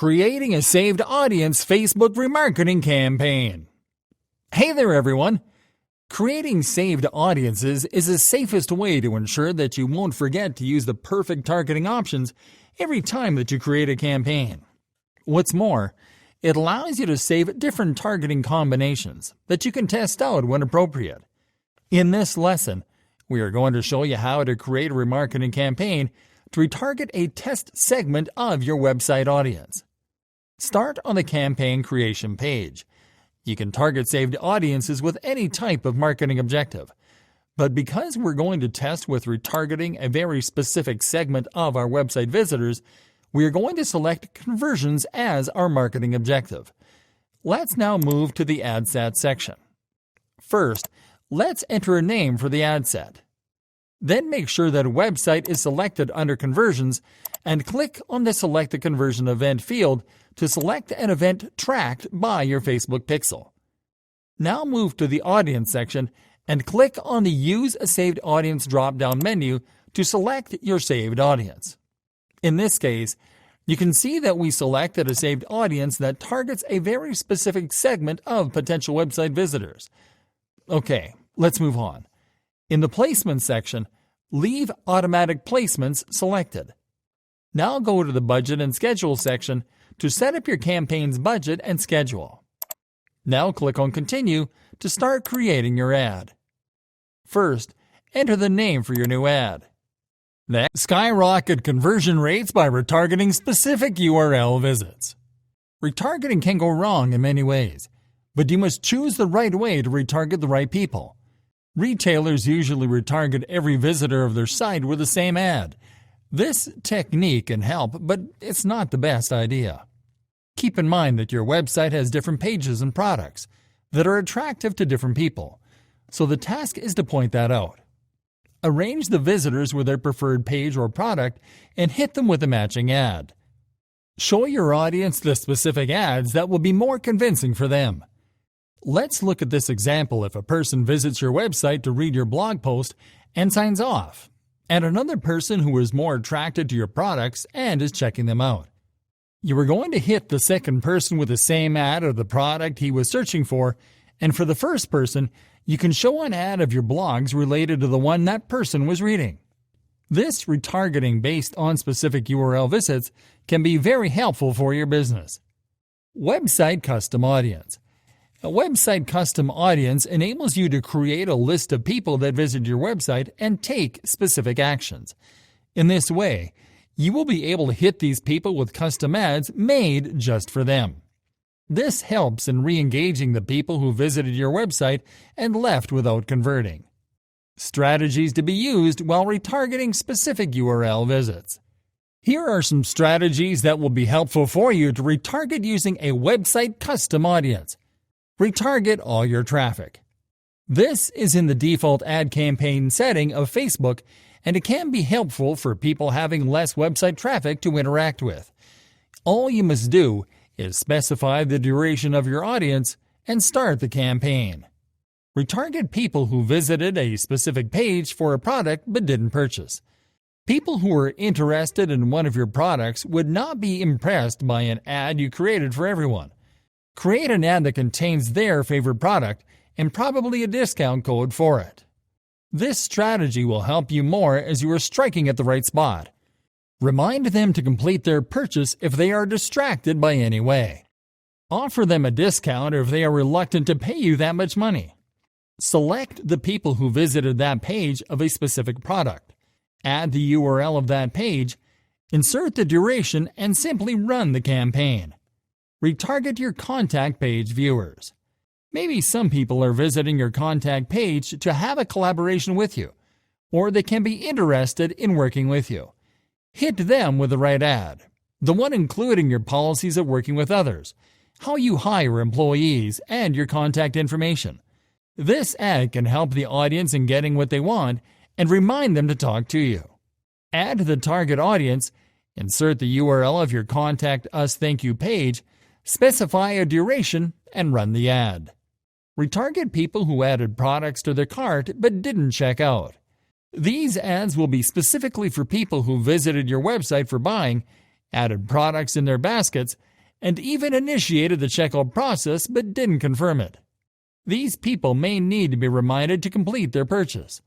Creating a saved audience Facebook remarketing campaign. Hey there everyone! Creating saved audiences is the safest way to ensure that you won't forget to use the perfect targeting options every time that you create a campaign. What's more, it allows you to save different targeting combinations that you can test out when appropriate. In this lesson, we are going to show you how to create a remarketing campaign to retarget a test segment of your website audience. Start on the campaign creation page. You can target saved audiences with any type of marketing objective. But because we're going to test with retargeting a very specific segment of our website visitors, we are going to select conversions as our marketing objective. Let's now move to the ad set section. First, let's enter a name for the ad set. Then make sure that website is selected under conversions and click on the Select the Conversion Event field to select an event tracked by your Facebook pixel. Now move to the Audience section and click on the Use a Saved Audience drop-down menu to select your saved audience. In this case, you can see that we selected a saved audience that targets a very specific segment of potential website visitors. Okay, let's move on. In the Placements section, leave Automatic Placements selected. Now go to the Budget and Schedule section to set up your campaign's budget and schedule. Now click on Continue to start creating your ad. First, enter the name for your new ad. Next, skyrocket conversion rates by retargeting specific URL visits. Retargeting can go wrong in many ways, but you must choose the right way to retarget the right people. Retailers usually retarget every visitor of their site with the same ad. This technique can help, but it's not the best idea. Keep in mind that your website has different pages and products that are attractive to different people, so the task is to point that out. Arrange the visitors with their preferred page or product and hit them with a matching ad. Show your audience the specific ads that will be more convincing for them. Let's look at this example if a person visits your website to read your blog post and signs off, and another person who is more attracted to your products and is checking them out. You are going to hit the second person with the same ad of the product he was searching for, and for the first person, you can show an ad of your blogs related to the one that person was reading. This retargeting based on specific URL visits can be very helpful for your business. Website Custom Audience. A website custom audience enables you to create a list of people that visit your website and take specific actions. In this way, you will be able to hit these people with custom ads made just for them. This helps in re-engaging the people who visited your website and left without converting. Strategies to be used while retargeting specific URL visits. Here are some strategies that will be helpful for you to retarget using a website custom audience. Retarget all your traffic. This is in the default ad campaign setting of Facebook, and it can be helpful for people having less website traffic to interact with. All you must do is specify the duration of your audience and start the campaign. Retarget people who visited a specific page for a product but didn't purchase. People who are interested in one of your products would not be impressed by an ad you created for everyone. Create an ad that contains their favorite product and probably a discount code for it. This strategy will help you more as you are striking at the right spot. Remind them to complete their purchase if they are distracted by any way. Offer them a discount if they are reluctant to pay you that much money. Select the people who visited that page of a specific product. Add the URL of that page, insert the duration, and simply run the campaign. Retarget your contact page viewers. Maybe some people are visiting your contact page to have a collaboration with you, or they can be interested in working with you. Hit them with the right ad, the one including your policies of working with others, how you hire employees, and your contact information. This ad can help the audience in getting what they want and remind them to talk to you. Add the target audience, insert the URL of your Contact Us Thank You page, specify a duration, and run the ad. Retarget people who added products to their cart but didn't check out. These ads will be specifically for people who visited your website for buying, added products in their baskets, and even initiated the checkout process but didn't confirm it. These people may need to be reminded to complete their purchase.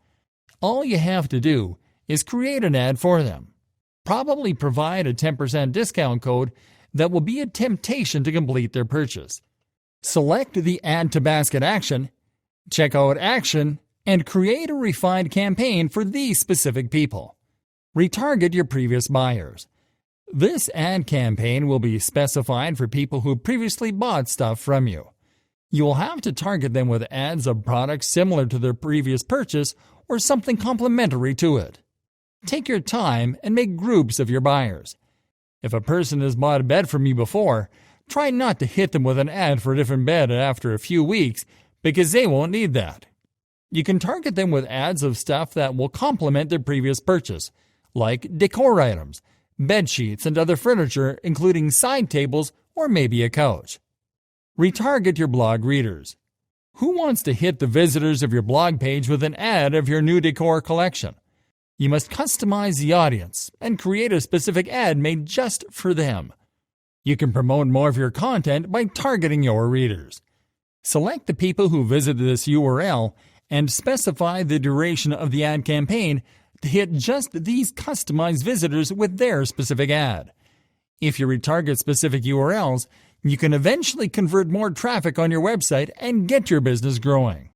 All you have to do is create an ad for them. Probably provide a 10% discount code that will be a temptation to complete their purchase. Select the Add to Basket action, Checkout action, and create a refined campaign for these specific people. Retarget your previous buyers. This ad campaign will be specified for people who previously bought stuff from you. You will have to target them with ads of products similar to their previous purchase or something complementary to it. Take your time and make groups of your buyers. If a person has bought a bed from you before, try not to hit them with an ad for a different bed after a few weeks because they won't need that. You can target them with ads of stuff that will complement their previous purchase, like decor items, bed sheets, and other furniture, including side tables or maybe a couch. Retarget your blog readers. Who wants to hit the visitors of your blog page with an ad of your new decor collection? You must customize the audience and create a specific ad made just for them. You can promote more of your content by targeting your readers. Select the people who visited this URL and specify the duration of the ad campaign to hit just these customized visitors with their specific ad. If you retarget specific URLs, you can eventually convert more traffic on your website and get your business growing.